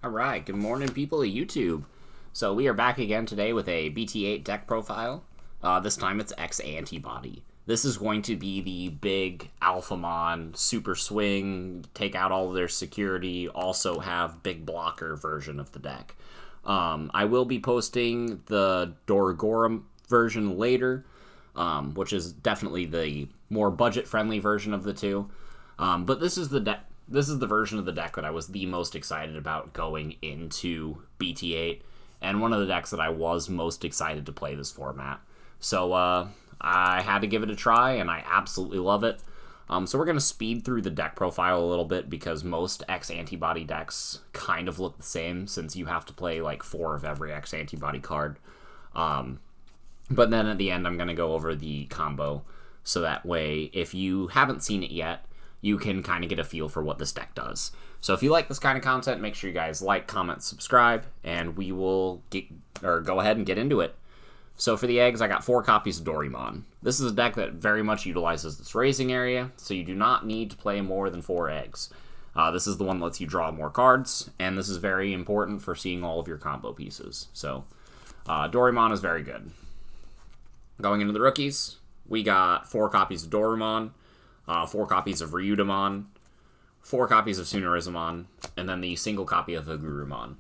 Alright, good morning people of YouTube. So we are back again today with a BT8 deck profile. This time it's X-Antibody. This is going to be the big Alphamon super swing, take out all of their security, also have big blocker version of the deck. I will be posting the Doragora version later, which is definitely the more budget-friendly version of the two. But this is the deck. This is the version of the deck that I was the most excited about going into BT8, and one of the decks that I was most excited to play this format. So I had to give it a try, and I absolutely love it. So we're going to speed through the deck profile a little bit, because most X-Antibody decks kind of look the same, since you have to play like 4 of every X-Antibody card. But then at the end, I'm going to go over the combo, so that way, if you haven't seen it yet, you can kind of get a feel for what this deck does. So if you like this kind of content, make sure you guys like, comment, subscribe, and we will go ahead and get into it. So for the eggs, I got 4 copies of Doraemon. This is a deck that very much utilizes this raising area, so you do not need to play more than 4 eggs. This is the one that lets you draw more cards, and this is very important for seeing all of your combo pieces. So Doraemon is very good. Going into the rookies, we got 4 copies of Doraemon, 4 copies of Ryudamon, 4 copies of Tsunarizumon, and then the single copy of Hagurumon.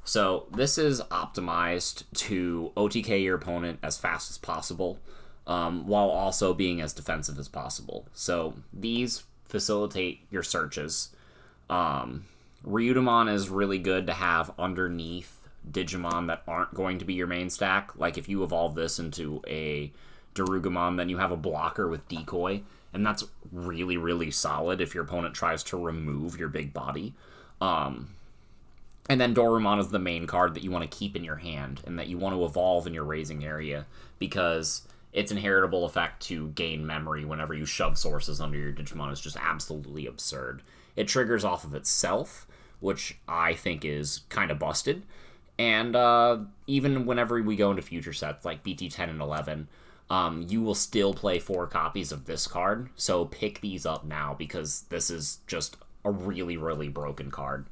So this is optimized to OTK your opponent as fast as possible, while also being as defensive as possible. So these facilitate your searches. Ryudamon is really good to have underneath Digimon that aren't going to be your main stack. Like if you evolve this into a Darugamon, then you have a blocker with Decoy, and that's really, really solid if your opponent tries to remove your big body. And then Dorumon is the main card that you want to keep in your hand and that you want to evolve in your raising area, because its inheritable effect to gain memory whenever you shove sources under your Digimon is just absolutely absurd. It triggers off of itself, which I think is kind of busted. And even whenever we go into future sets like BT10 and 11, you will still play 4 copies of this card, so pick these up now, because this is just a really, really broken card.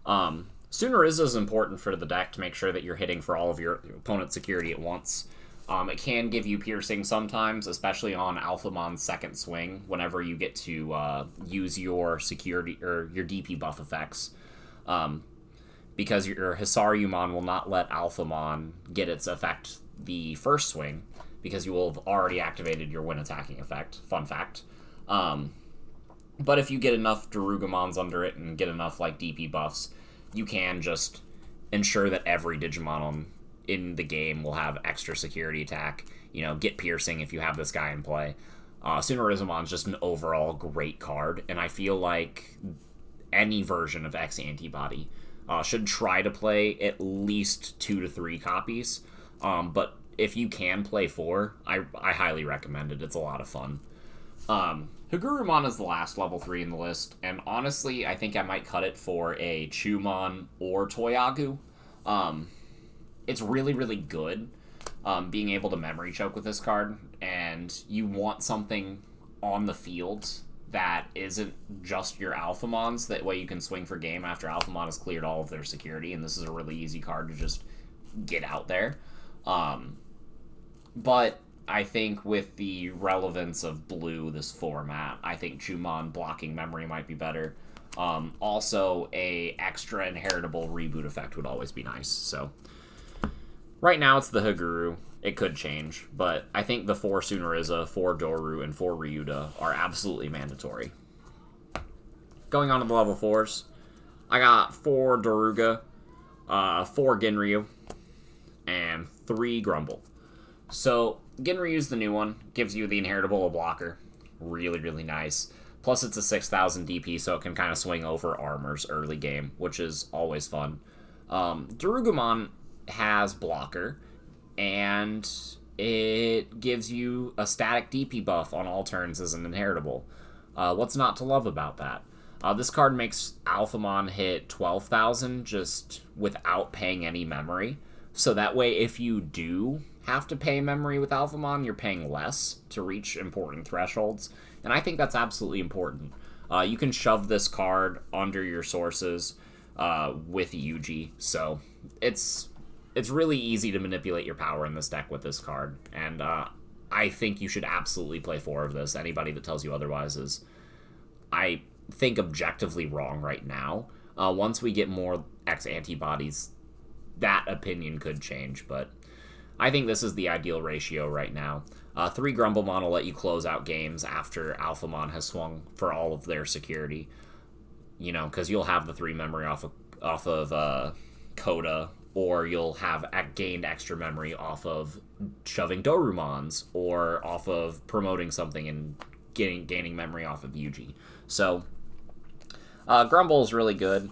Tsunariza is important for the deck to make sure that you're hitting for all of your opponent's security at once. It can give you piercing sometimes, especially on Alphamon's second swing, whenever you get to use your security or your DP buff effects. Because your Hisarumon will not let Alphamon get its effect the first swing, because you will have already activated your when attacking effect. Fun fact. But if you get enough Darugamons under it and get enough like DP buffs, you can just ensure that every Digimon in the game will have extra security attack. You know, get piercing if you have this guy in play. Tsunarizumon's just an overall great card, and I feel like any version of X-Antibody should try to play at least 2 to 3 copies. But if you can play 4, I highly recommend it. It's a lot of fun. Hagurumon is the last level 3 in the list, and honestly, I think I might cut it for a Chumon or Toyagu. It's really, really good being able to memory choke with this card, and you want something on the field that isn't just your Alphamons. That way you can swing for game after Alphamon has cleared all of their security, and this is a really easy card to just get out there. But I think with the relevance of blue, this format, I think Chumon blocking memory might be better. Also, a extra inheritable reboot effect would always be nice. So right now it's the Haguru. It could change, but I think the 4 Tsunariza, 4 Doru, and 4 Ryuda are absolutely mandatory. Going on to the level 4s, I got 4 Doruga, 4 Ginryu, and 3 Grumble. So Ginryu's the new one, gives you the inheritable blocker. Really, really nice. Plus it's a 6,000 DP, so it can kind of swing over armors early game, which is always fun. Darugamon has blocker, and it gives you a static DP buff on all turns as an inheritable. What's not to love about that? This card makes Alphamon hit 12,000 just without paying any memory. So that way, if you do have to pay memory with Alphamon, you're paying less to reach important thresholds. And I think that's absolutely important. You can shove this card under your sources. with Yuji, so it's really easy to manipulate your power in this deck with this card, and I think you should absolutely play 4 of this. Anybody that tells you otherwise is, I think, objectively wrong right now. Once we get more X-Antibodies, that opinion could change, but I think this is the ideal ratio right now. 3 Grumblemon will let you close out games after Alphamon has swung for all of their security. You know, because you'll have the 3 memory off of Coda, or you'll have gained extra memory off of shoving Dorumons, or off of promoting something and gaining memory off of Yuji. So, Grumble is really good.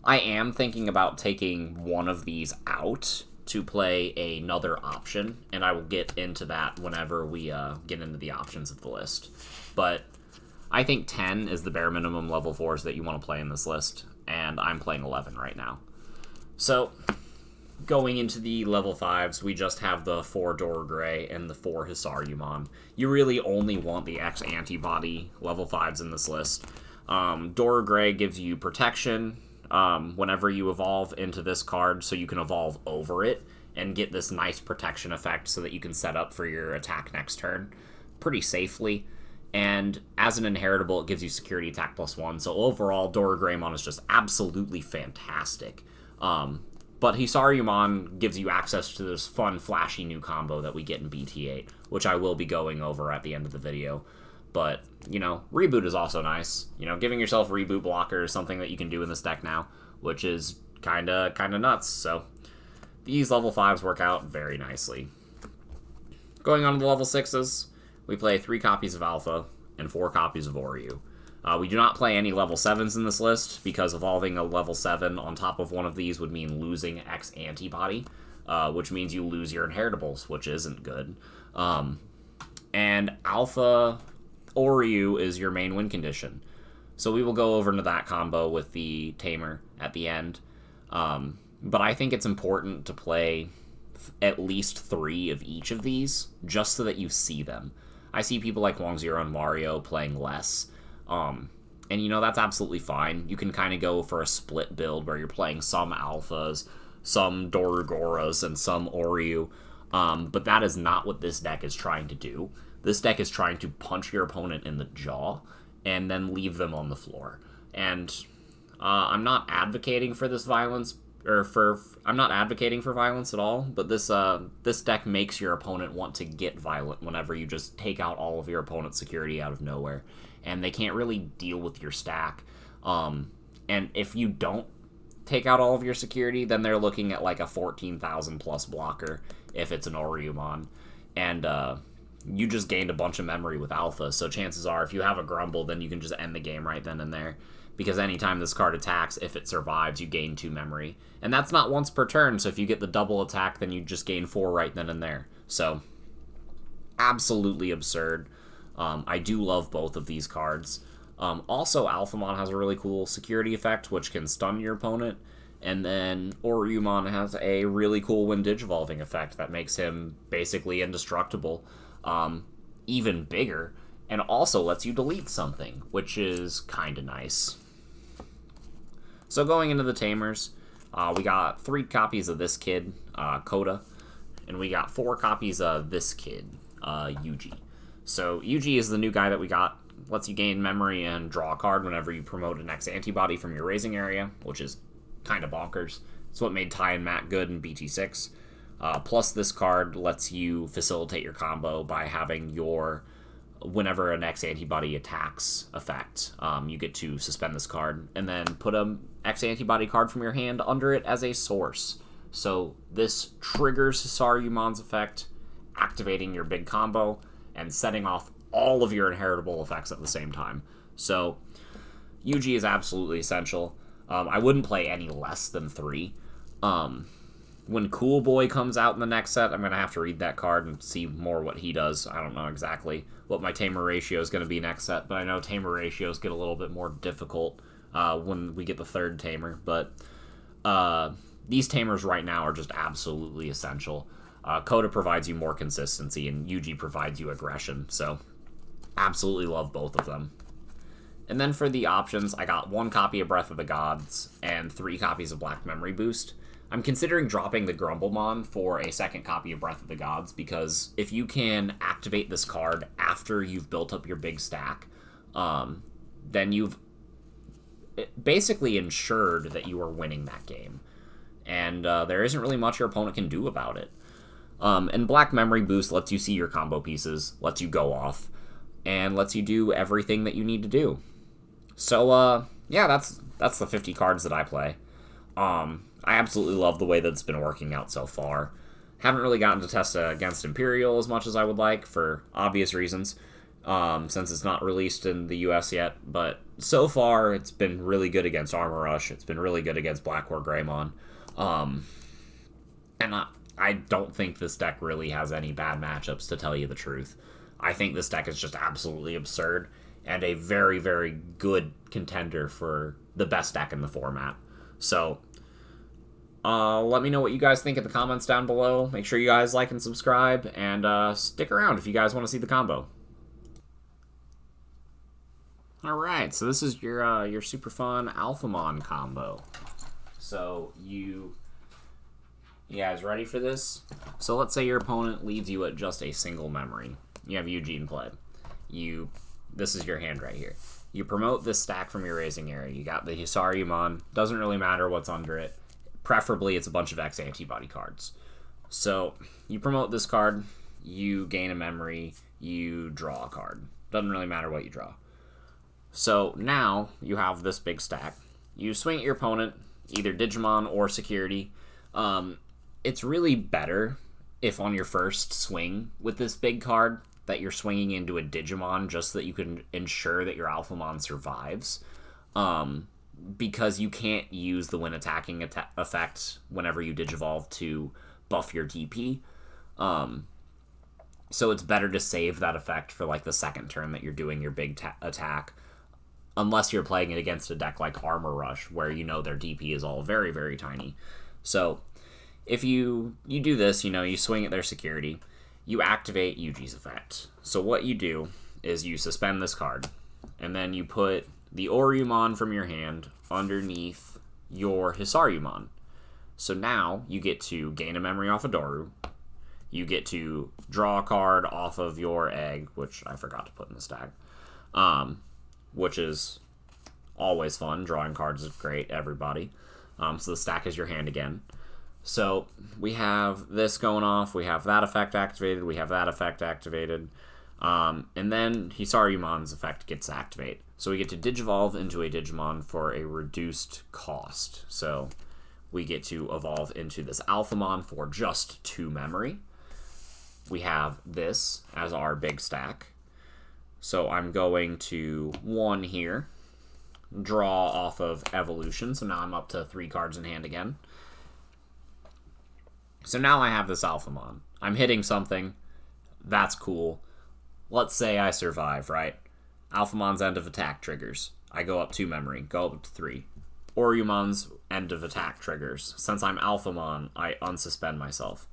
I am thinking about taking one of these out to play another option, and I will get into that whenever we get into the options of the list. But I think 10 is the bare minimum level 4s that you want to play in this list, and I'm playing 11 right now. So, going into the level 5s, we just have the 4 Dorogray and the 4 Hisarumon. You really only want the X-Antibody level 5s in this list. Dorogray gives you protection whenever you evolve into this card, so you can evolve over it and get this nice protection effect so that you can set up for your attack next turn pretty safely. And as an inheritable, it gives you security attack +1. So overall, Dorograymon is just absolutely fantastic. But Hisarumon gives you access to this fun, flashy new combo that we get in BT8, which I will be going over at the end of the video. But, you know, Reboot is also nice. You know, giving yourself Reboot blocker is something that you can do in this deck now, which is kinda nuts. So these level 5s work out very nicely. Going on to the level 6s, we play 3 copies of Alpha and 4 copies of Oryu. We do not play any level 7s in this list, because evolving a level 7 on top of one of these would mean losing X-Antibody, which means you lose your inheritables, which isn't good. And Alpha Oryu is your main win condition. So we will go over into that combo with the Tamer at the end. But I think it's important to play at least 3 of each of these, just so that you see them. I see people like Wong Zero and Mario playing less. And, you know, that's absolutely fine. You can kind of go for a split build where you're playing some Alphas, some Dorugoras, and some Oryu. But that is not what this deck is trying to do. This deck is trying to punch your opponent in the jaw and then leave them on the floor. And I'm not advocating for this violence, I'm not advocating for violence at all, but this deck makes your opponent want to get violent whenever you just take out all of your opponent's security out of nowhere, and they can't really deal with your stack. And if you don't take out all of your security, then they're looking at like a 14,000 plus blocker if it's an Oryumon, and you just gained a bunch of memory with Alpha, so chances are if you have a Grumble, then you can just end the game right then and there. Because anytime this card attacks, if it survives, you gain 2 memory. And that's not once per turn, so if you get the double attack, then you just gain 4 right then and there. So, absolutely absurd. I do love both of these cards. Also, Alphamon has a really cool security effect, which can stun your opponent. And then Oryumon has a really cool when Digivolving effect that makes him basically indestructible. Even bigger. And also lets you delete something, which is kind of nice. So going into the Tamers, we got 3 copies of this kid, Coda, and we got 4 copies of this kid, Yuji. So Yuji is the new guy that we got. Lets you gain memory and draw a card whenever you promote an X-Antibody from your raising area, which is kind of bonkers. It's what made Ty and Matt good in BT6. Plus this card lets you facilitate your combo by having your whenever an X-Antibody attacks effect, you get to suspend this card and then put an X-Antibody card from your hand under it as a source. So this triggers Hisarumon's effect, activating your big combo, and setting off all of your inheritable effects at the same time. So Yuji is absolutely essential. I wouldn't play any less than 3. When Cool Boy comes out in the next set, I'm going to have to read that card and see more what he does. I don't know exactly what my Tamer ratio is going to be next set, but I know Tamer ratios get a little bit more difficult when we get the 3rd Tamer. But these Tamers right now are just absolutely essential. Coda provides you more consistency, and Yuji provides you aggression, so absolutely love both of them. And then for the options, I got 1 copy of Breath of the Gods and 3 copies of Black Memory Boost. I'm considering dropping the Grumblemon for a 2nd copy of Breath of the Gods, because if you can activate this card after you've built up your big stack, then you've basically ensured that you are winning that game. And there isn't really much your opponent can do about it. And Black Memory Boost lets you see your combo pieces, lets you go off, and lets you do everything that you need to do. So, yeah, that's the 50 cards that I play. I absolutely love the way that it's been working out so far. Haven't really gotten to test against Imperial as much as I would like, for obvious reasons, since it's not released in the US yet. But so far, it's been really good against Armor Rush. It's been really good against Black War Greymon. And I don't think this deck really has any bad matchups, to tell you the truth. I think this deck is just absolutely absurd, and a very, very good contender for the best deck in the format. So, let me know what you guys think in the comments down below. Make sure you guys like and subscribe, and stick around if you guys want to see the combo. Alright, so this is your super fun Alphamon combo. So, you guys ready for this? So let's say your opponent leaves you at just a single memory. You have Eugene play. This is your hand right here. You promote this stack from your raising area. You got the Hisarumon. Doesn't really matter what's under it. Preferably, it's a bunch of X-Antibody cards. So, you promote this card, you gain a memory, you draw a card. Doesn't really matter what you draw. So, now, you have this big stack. You swing at your opponent, either Digimon or Security. It's really better if on your first swing with this big card that you're swinging into a Digimon, just so that you can ensure that your Alphamon survives. Because you can't use the when attacking effect whenever you Digivolve to buff your DP. So it's better to save that effect for like the second turn that you're doing your big attack. Unless you're playing it against a deck like Armor Rush, where you know their DP is all very, very tiny. So if you do this, you swing at their Security, you activate Yuji's effect. So what you do is you suspend this card, and then you put the Oriyumon from your hand underneath your Hisarumon. So now you get to gain a memory off of Doru. You get to draw a card off of your egg, which I forgot to put in the stack, which is always fun. Drawing cards is great, everybody. So the stack is your hand again. So we have this going off, we have that effect activated, we have that effect activated, and then Hisarumon's effect gets activated. So we get to Digivolve into a Digimon for a reduced cost. So we get to evolve into this Alphamon for just 2 memory. We have this as our big stack. So I'm going to 1 here, draw off of Evolution, so now I'm up to 3 cards in hand again. So now I have this Alphamon. I'm hitting something. That's cool. Let's say I survive, right? Alphamon's end of attack triggers. I go up 2 memory, go up to 3. Oriyumon's end of attack triggers. Since I'm Alphamon, I unsuspend myself.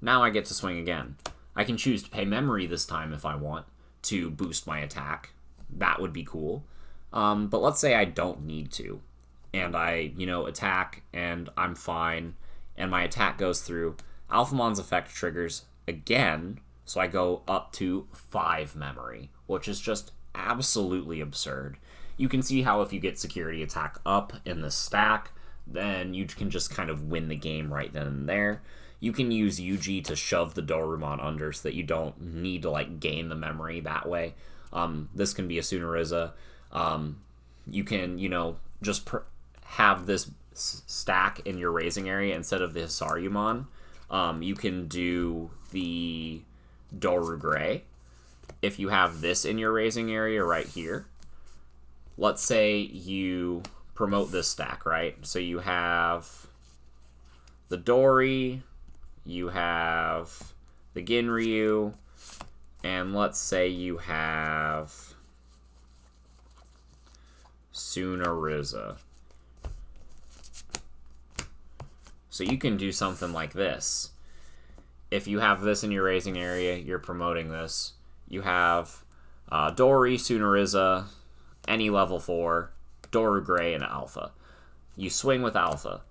Now I get to swing again. I can choose to pay memory this time if I want to boost my attack. That would be cool. But let's say I don't need to. And I, attack and I'm fine. And my attack goes through. Alphamon's effect triggers again, so I go up to 5 memory, which is just absolutely absurd. You can see how if you get Security attack up in the stack, then you can just kind of win the game right then and there. You can use Yuji to shove the Dorumon under so that you don't need to gain the memory that way. This can be a Sunariza. You can, just have this stack in your raising area instead of the Hisarumon. You can do the Doru Gray. If you have this in your raising area right here, let's say you promote this stack, right? So you have the Dori, you have the Ginryu, and let's say you have Sunariza. So you can do something like this. If you have this in your raising area, you're promoting this. You have Dori, Sunariza, any level 4, Doru Gray, and Alpha. You swing with Alpha.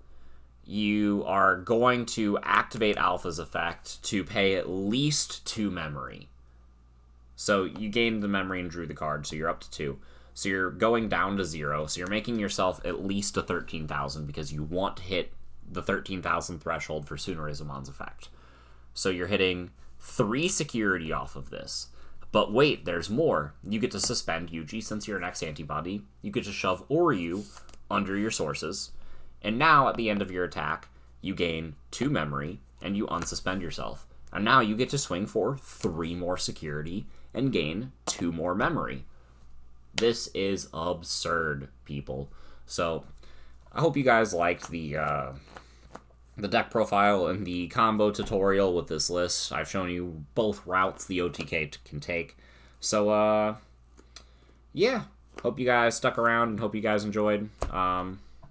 You are going to activate Alpha's effect to pay at least 2 memory. So you gained the memory and drew the card, so you're up to 2. So you're going down to 0, so you're making yourself at least a 13,000 because you want to hit the 13,000 threshold for Sunarizamon's effect. So you're hitting 3 security off of this. But wait, there's more. You get to suspend Yuji since you're an X-Antibody. You get to shove Oryu under your sources. And now, at the end of your attack, you gain 2 memory, and you unsuspend yourself. And now you get to swing for 3 more security and gain 2 more memory. This is absurd, people. So, I hope you guys liked the deck profile and the combo tutorial with this list. I've shown you both routes the OTK can take. So, yeah. Hope you guys stuck around and hope you guys enjoyed.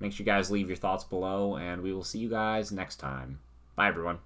Make sure you guys leave your thoughts below, and we will see you guys next time. Bye, everyone.